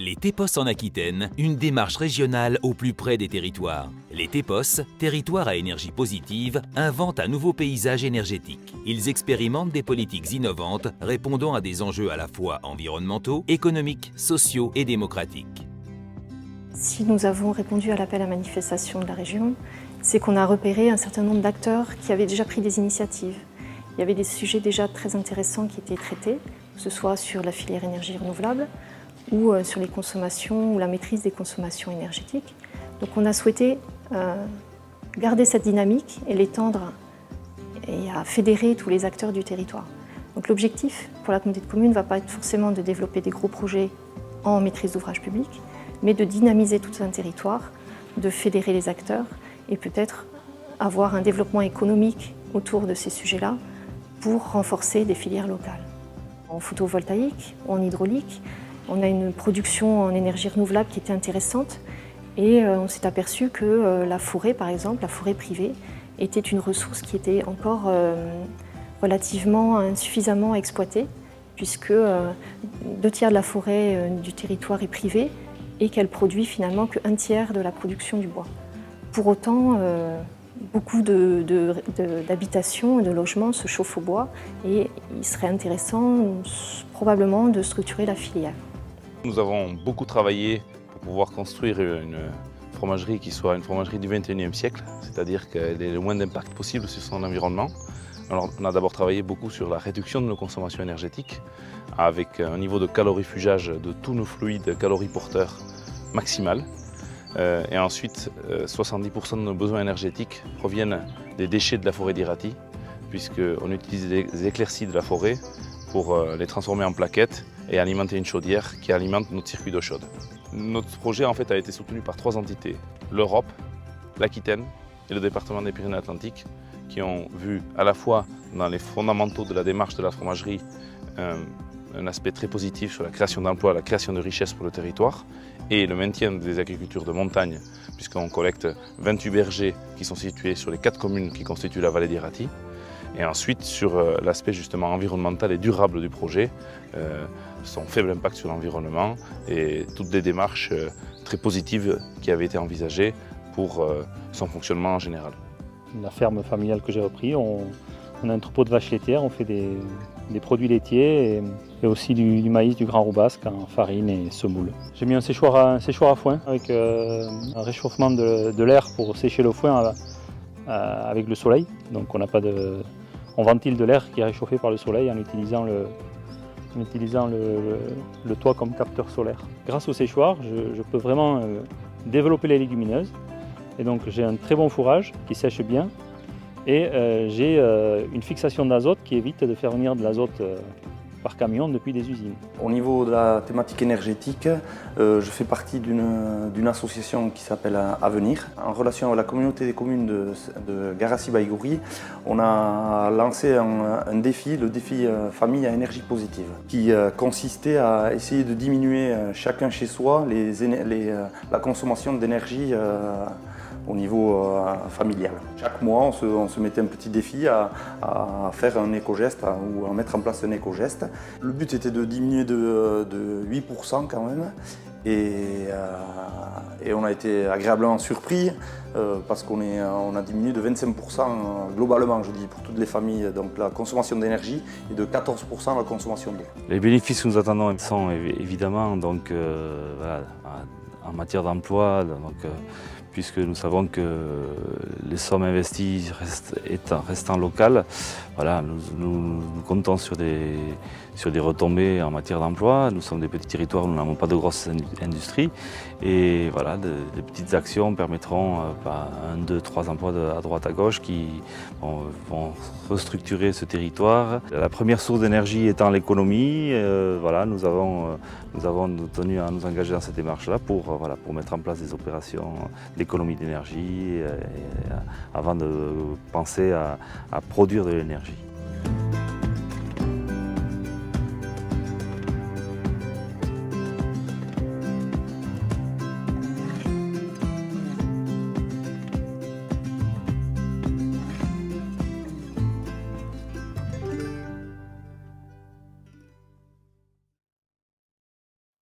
Les TEPOS en Aquitaine, une démarche régionale au plus près des territoires. Les TEPOS, territoires à énergie positive, inventent un nouveau paysage énergétique. Ils expérimentent des politiques innovantes répondant à des enjeux à la fois environnementaux, économiques, sociaux et démocratiques. Si nous avons répondu à l'appel à manifestation de la région, c'est qu'on a repéré un certain nombre d'acteurs qui avaient déjà pris des initiatives. Il y avait des sujets déjà très intéressants qui étaient traités, que ce soit sur la filière énergie renouvelable ou sur les consommations ou la maîtrise des consommations énergétiques. Donc on a souhaité garder cette dynamique et l'étendre et à fédérer tous les acteurs du territoire. Donc l'objectif pour la communauté de communes ne va pas être forcément de développer des gros projets en maîtrise d'ouvrage public, mais de dynamiser tout un territoire, de fédérer les acteurs et peut-être avoir un développement économique autour de ces sujets-là pour renforcer des filières locales. En photovoltaïque ou en hydraulique, on a une production en énergie renouvelable qui était intéressante et on s'est aperçu que la forêt, par exemple, la forêt privée, était une ressource qui était encore relativement insuffisamment exploitée puisque 2/3 de la forêt du territoire est privée et qu'elle produit finalement qu'un tiers de la production du bois. Pour autant, beaucoup d'habitations et de logements se chauffent au bois et il serait intéressant probablement de structurer la filière. Nous avons beaucoup travaillé pour pouvoir construire une fromagerie qui soit une fromagerie du XXIe siècle, c'est-à-dire qu'elle ait le moins d'impact possible sur son environnement. Alors, on a d'abord travaillé beaucoup sur la réduction de nos consommations énergétiques avec un niveau de calorifugage de tous nos fluides caloriporteurs maximal. Et ensuite, 70% de nos besoins énergétiques proviennent des déchets de la forêt d'Iraty, puisqu'on utilise des éclaircies de la forêt pour les transformer en plaquettes et alimenter une chaudière qui alimente notre circuit d'eau chaude. Notre projet en fait a été soutenu par 3 entités, l'Europe, l'Aquitaine et le département des Pyrénées-Atlantiques, qui ont vu à la fois dans les fondamentaux de la démarche de la fromagerie un aspect très positif sur la création d'emplois, la création de richesses pour le territoire et le maintien des agricultures de montagne, puisqu'on collecte 28 bergers qui sont situés sur les 4 communes qui constituent la vallée d'Iraty. Et ensuite, sur l'aspect justement environnemental et durable du projet, son faible impact sur l'environnement et toutes des démarches très positives qui avaient été envisagées pour son fonctionnement en général. La ferme familiale que j'ai repris, on a un troupeau de vaches laitières, on fait des produits laitiers et aussi du maïs, du grand roux basque en farine et semoule. J'ai mis un séchoir à foin avec un réchauffement de l'air pour sécher le foin avec le soleil. Donc on ventile de l'air qui est réchauffé par le soleil en utilisant le toit comme capteur solaire. Grâce au séchoir, je peux vraiment développer les légumineuses. Et donc j'ai un très bon fourrage qui sèche bien et j'ai une fixation d'azote qui évite de faire venir de l'azote par camion depuis des usines. Au niveau de la thématique énergétique, je fais partie d'une association qui s'appelle Avenir. En relation avec la communauté des communes de Garassi-Baïgoury, on a lancé un défi, le défi famille à énergie positive, qui consistait à essayer de diminuer chacun chez soi la consommation d'énergie au niveau familial. Chaque mois, on se mettait un petit défi à faire un éco-geste ou à mettre en place un éco-geste. Le but était de diminuer de 8% quand même et on a été agréablement surpris parce qu'on a diminué de 25% globalement, je dis, pour toutes les familles, donc la consommation d'énergie et de 14% la consommation d'eau. Les bénéfices que nous attendons sont évidemment donc, voilà, en matière d'emploi, puisque nous savons que les sommes investies restant locales, voilà, nous comptons sur des retombées en matière d'emploi. Nous sommes des petits territoires, nous n'avons pas de grosses industries. Et voilà, des petites actions permettront 1, 2, 3 emplois à droite à gauche qui vont restructurer ce territoire. La première source d'énergie étant l'économie, voilà, nous avons tenu à nous engager dans cette démarche-là pour mettre en place des opérations d'économie d'énergie avant de penser à produire de l'énergie.